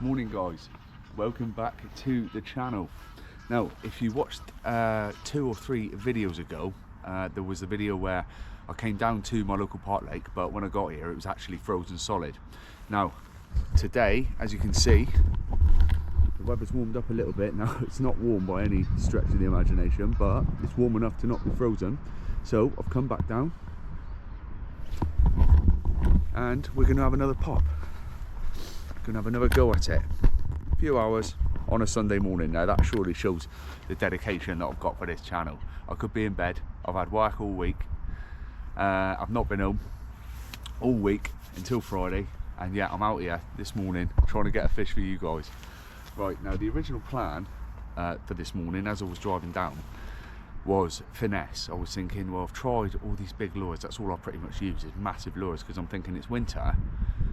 Morning guys, welcome back to the channel. Now if you watched 2 or 3 videos ago, there was a video where I came down to my local park lake, but when I got here it was actually frozen solid. Now today, as you can see, the weather's warmed up a little bit. Now it's not warm by any stretch of the imagination, but it's warm enough to not be frozen. So I've come back down and we're going to have another pop. Gonna have another go at it. A few hours on a Sunday morning. Now that surely shows the dedication that I've got for this channel. I could be in bed, I've had work all week, I've not been home all week until Friday, and yet I'm out here this morning trying to get a fish for you guys. Right, now the original plan for this morning, as I was driving down, was finesse. I was thinking, well, I've tried all these big lures, that's all I pretty much use is massive lures, because I'm thinking it's winter,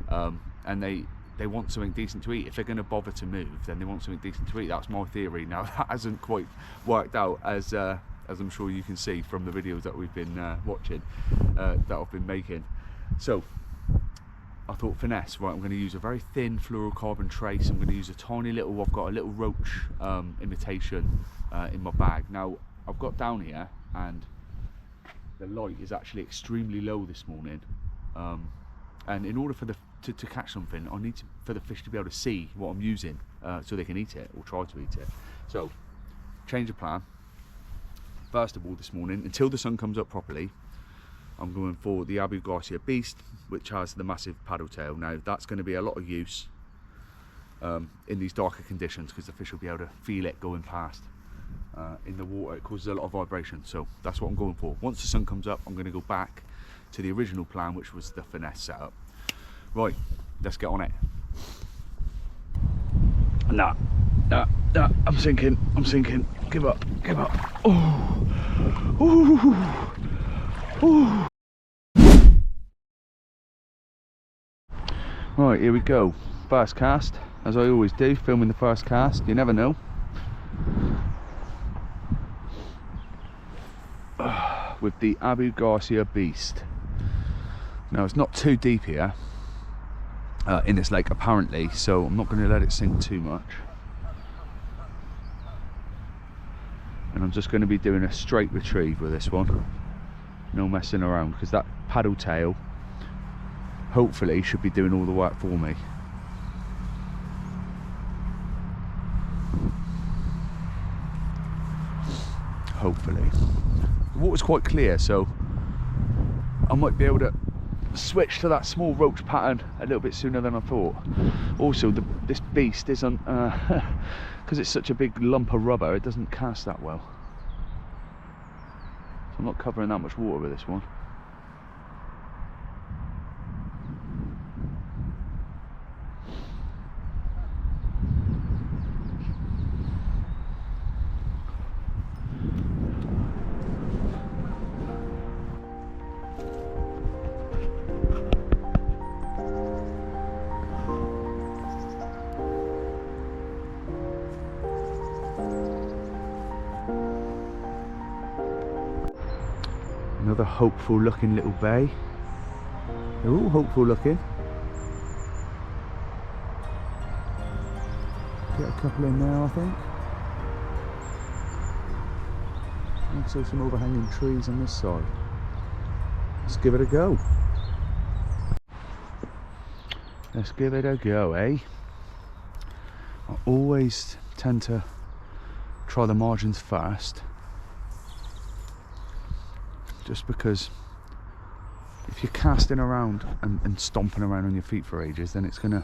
and they want something decent to eat. If they're going to bother to move, then they want something decent to eat. That's my theory. Now that hasn't quite worked out, as I'm sure you can see from the videos that we've been watching, that I've been making. So I thought finesse, right, I'm going to use a very thin fluorocarbon trace. I'm going to use a tiny little, I've got a little roach imitation in my bag. Now I've got down here and the light is actually extremely low this morning, and in order for to catch something, I need for the fish to be able to see what I'm using, so they can eat it or try to eat it. So change of plan. First of all, this morning, until the sun comes up properly, I'm going for the Abu Garcia Beast, which has the massive paddle tail. Now that's going to be a lot of use in these darker conditions, because the fish will be able to feel it going past in the water. It causes a lot of vibration, so that's what I'm going for. Once the sun comes up, I'm going to go back to the original plan, which was the finesse setup. Right, let's get on it. Nah, I'm sinking, give up. Oh, ooh. Right, here we go. First cast, as I always do, filming the first cast, you never know. With the Abu Garcia Beast. Now it's not too deep here in this lake apparently, so I'm not going to let it sink too much, and I'm just going to be doing a straight retrieve with this one, no messing around, because that paddle tail hopefully should be doing all the work for me. Hopefully the water's quite clear, so I might be able to switch to that small roach pattern a little bit sooner than I thought. Also, this beast isn't, because it's such a big lump of rubber, it doesn't cast that well. So I'm not covering that much water with this one. Another hopeful looking little bay. They're all hopeful looking. Get a couple in there, I think. Also some overhanging trees on this side. Let's give it a go. Let's give it a go, eh? I always tend to try the margins first, just because if you're casting around and stomping around on your feet for ages, then it's going to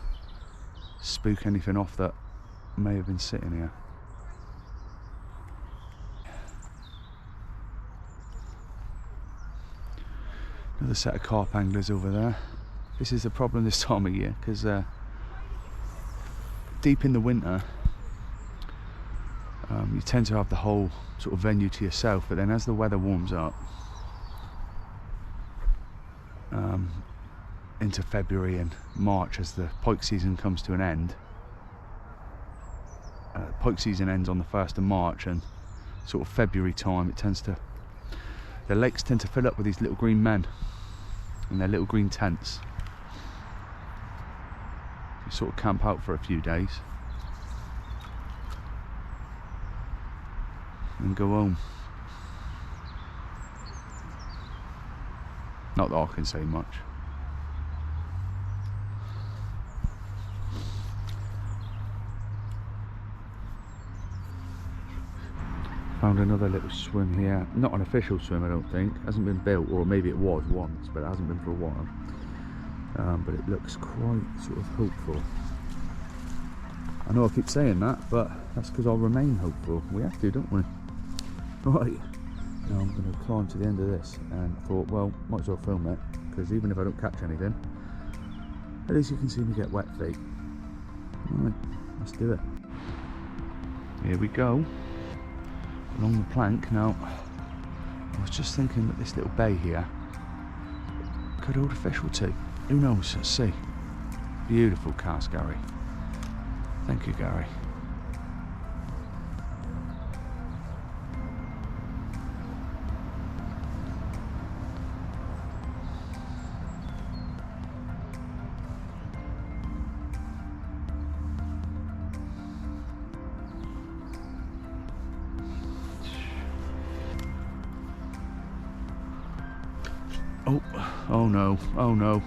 spook anything off that may have been sitting here. Another set of carp anglers over there. This is the problem this time of year, because deep in the winter you tend to have the whole sort of venue to yourself, but then as the weather warms up into February and March, as the pike season comes to an end, pike season ends on the 1st of March, and sort of February time, the lakes tend to fill up with these little green men in their little green tents. sort of camp out for a few days and go home. Not that I can say much. Found another little swim here. Not an official swim, I don't think. Hasn't been built, or maybe it was once, but it hasn't been for a while. But it looks quite sort of hopeful. I know I keep saying that, but that's because I'll remain hopeful. We have to, don't we? Right. Now I'm going to climb to the end of this, and I thought, well, might as well film it, because even if I don't catch anything, at least you can see me get wet feet. Right, let's do it. Here we go, along the plank. Now, I was just thinking that this little bay here could hold a fish or two. Who knows? Let's see. Beautiful cast, Gary. Thank you, Gary. Oh no, oh no.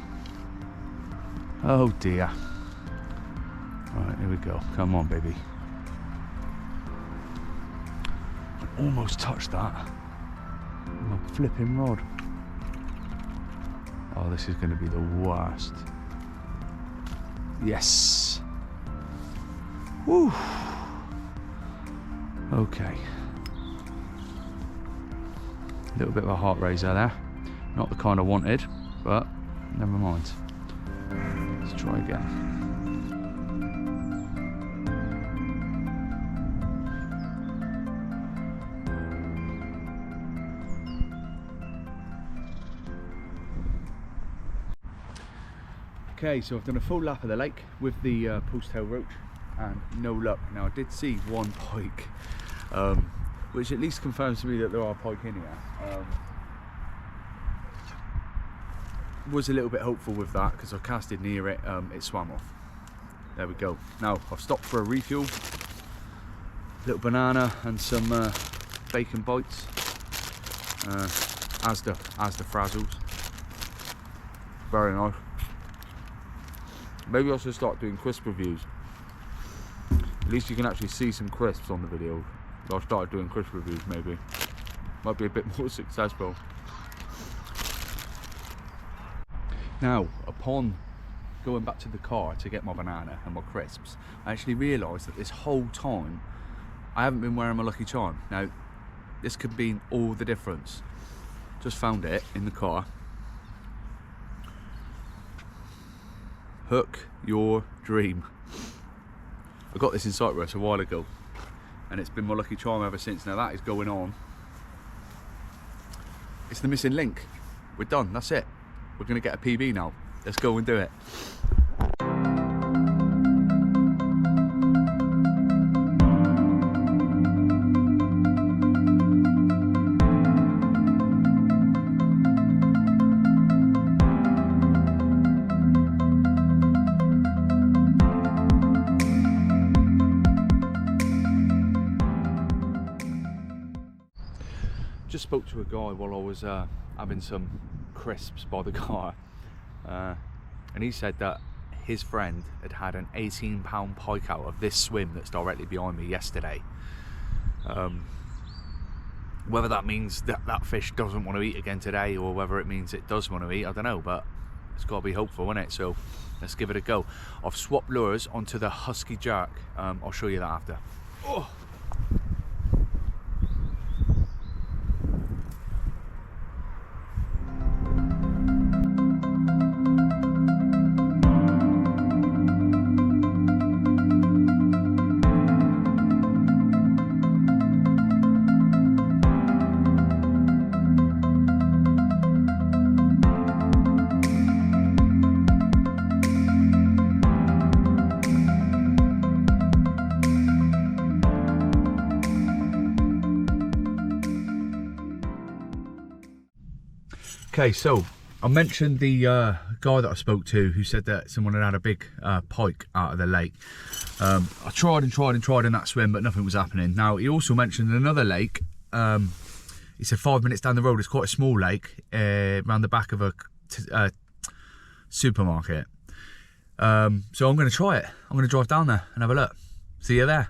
Oh dear. Right, here we go. Come on, baby. I almost touched that. My flipping rod. Oh, this is going to be the worst. Yes. Woo. Okay. A little bit of a heart raiser there. Not the kind I wanted, but never mind. Let's try again. Okay, so I've done a full lap of the lake with the post-tail roach and no luck. Now I did see one pike, which at least confirms to me that there are pike in here. Was a little bit hopeful with that because I casted near it, it swam off. There we go. Now I've stopped for a refuel, little banana and some bacon bites, as the frazzles. Very nice. Maybe I should start doing crisp reviews. At least you can actually see some crisps on the video. I'll start doing crisp reviews maybe. Might be a bit more successful. Now, upon going back to the car to get my banana and my crisps, I actually realised that this whole time I haven't been wearing my lucky charm. Now, this could be all the difference. Just found it in the car. Hook your dream. I got this in Cyprus a while ago and it's been my lucky charm ever since. Now that is going on. It's the missing link. We're done, that's it. We're going to get a PB now. Let's go and do it. Just spoke to a guy while I was having some crisps by the car, and he said that his friend had an 18-pound pike out of this swim that's directly behind me yesterday. Whether that means that that fish doesn't want to eat again today or whether it means it does want to eat, I don't know, but it's got to be hopeful, isn't it? So let's give it a go. I've swapped lures onto the Husky Jerk. I'll show you that after. Oh. Okay, so I mentioned the guy that I spoke to who said that someone had had a big pike out of the lake. I tried and tried and tried in that swim, but nothing was happening. Now, he also mentioned another lake. He said 5 minutes down the road, it's quite a small lake, around the back of a supermarket. So I'm going to try it. I'm going to drive down there and have a look. See you there.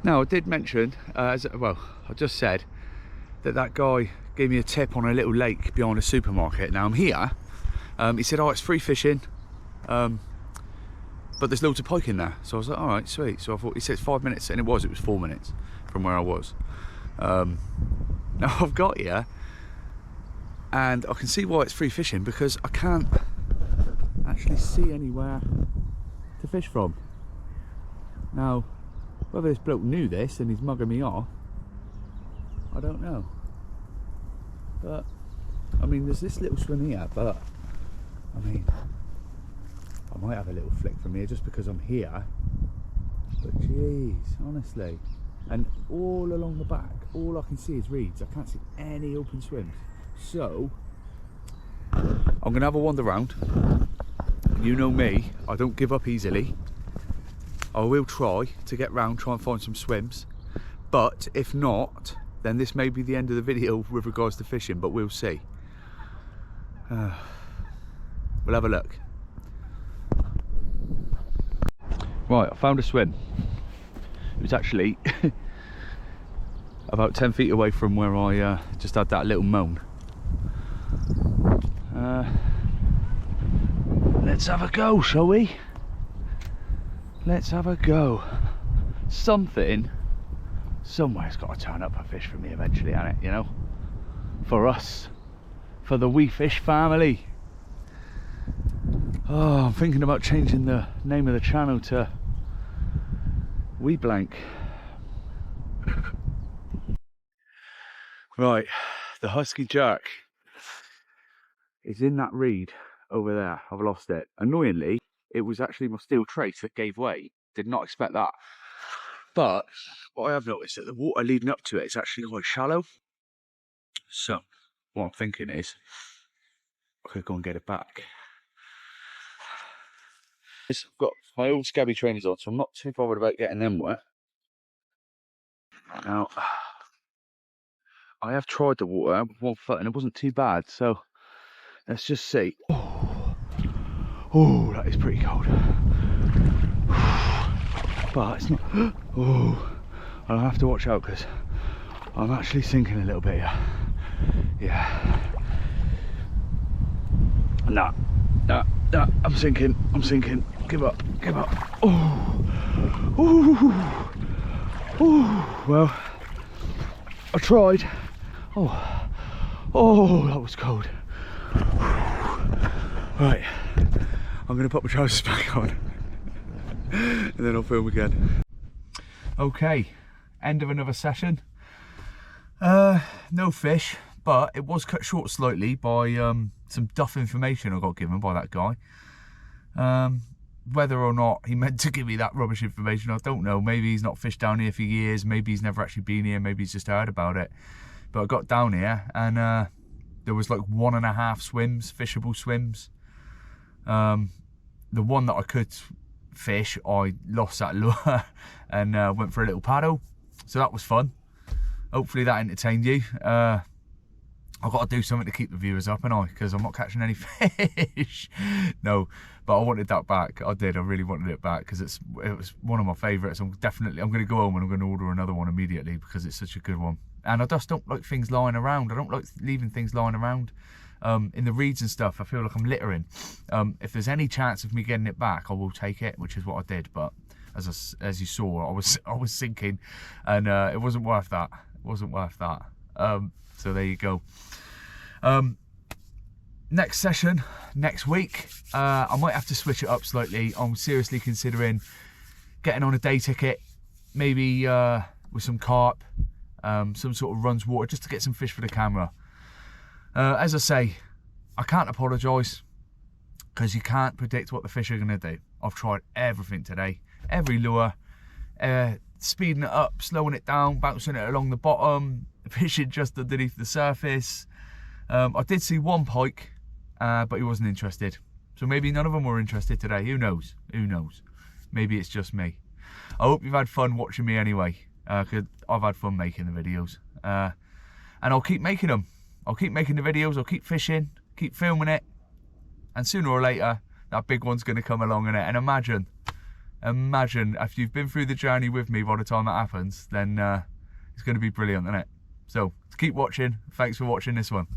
Now, I did mention, well, I just said that guy gave me a tip on a little lake behind a supermarket. Now I'm here. He said, oh, it's free fishing, but there's loads of pike in there. So I was like, all right, sweet. So I thought, he said it's 5 minutes, and it was 4 minutes from where I was. Now I've got here, and I can see why it's free fishing, because I can't actually see anywhere to fish from. Now, whether this bloke knew this and he's mugging me off, I don't know. But, I mean, there's this little swim here, but, I mean, I might have a little flick from here just because I'm here. But jeez, honestly. And all along the back, all I can see is reeds. I can't see any open swims. So, I'm going to have a wander round. You know me, I don't give up easily. I will try to get round, try and find some swims, but if not, then this may be the end of the video with regards to fishing, but we'll see. We'll have a look. Right, I found a swim. It was actually about 10 feet away from where I just had that little moan. Let's have a go, shall we? Let's have a go. Something, somewhere's got to turn up a fish for me eventually, hasn't it? You know, for us, for the Wee Fish family. Oh, I'm thinking about changing the name of the channel to Wee Blank. Right, the Husky Jerk is in that reed over there. I've lost it. Annoyingly, it was actually my steel trace that gave way. Did not expect that. But what I have noticed is that the water leading up to it is actually quite shallow. So what I'm thinking is I could go and get it back. I've got my old scabby trainers on, so I'm not too bothered about getting them wet. Now, I have tried the water with 1 foot and it wasn't too bad, so let's just see. Oh, that is pretty cold. But it's not. Oh, I'll have to watch out because I'm actually sinking a little bit here. Yeah. Nah, I'm sinking. Give up. Oh, well, I tried. Oh, that was cold. Right, I'm going to put my trousers back on and then I'll film again. Okay, end of another session. No fish, but it was cut short slightly by some duff information I got given by that guy. Whether or not he meant to give me that rubbish information, I don't know. Maybe he's not fished down here for years, maybe he's never actually been here, maybe he's just heard about it. But I got down here and there was like 1.5 swims, fishable swims. The one that I could fish, I lost that lure and went for a little paddle, so that was fun. Hopefully that entertained you. I've got to do something to keep the viewers up, and because I'm not catching any fish. No, but I wanted that back. I really wanted it back because it was one of my favourites. I'm going to go home and I'm going to order another one immediately because it's such a good one. And I just don't like things lying around. I don't like leaving things lying around. In the reeds and stuff, I feel like I'm littering. If there's any chance of me getting it back, I will take it, which is what I did. But as you saw, I was sinking, and it wasn't worth that. It wasn't worth that. So there you go. Next session next week. I might have to switch it up slightly. I'm seriously considering getting on a day ticket, maybe with some carp, some sort of runs water, just to get some fish for the camera. As I say, I can't apologise. because you can't predict what the fish are going to do. I've tried everything today, every lure, speeding it up, slowing it down, bouncing it along the bottom, fishing just underneath the surface. I did see one pike, but he wasn't interested. So maybe none of them were interested today. Who knows? Who knows? Maybe it's just me. I hope you've had fun watching me anyway, because I've had fun making the videos. And I'll keep making them. I'll keep making the videos, I'll keep fishing, keep filming it. And sooner or later, that big one's going to come along in it. And imagine, if you've been through the journey with me by the time that happens, then it's going to be brilliant, isn't it? So, keep watching. Thanks for watching this one.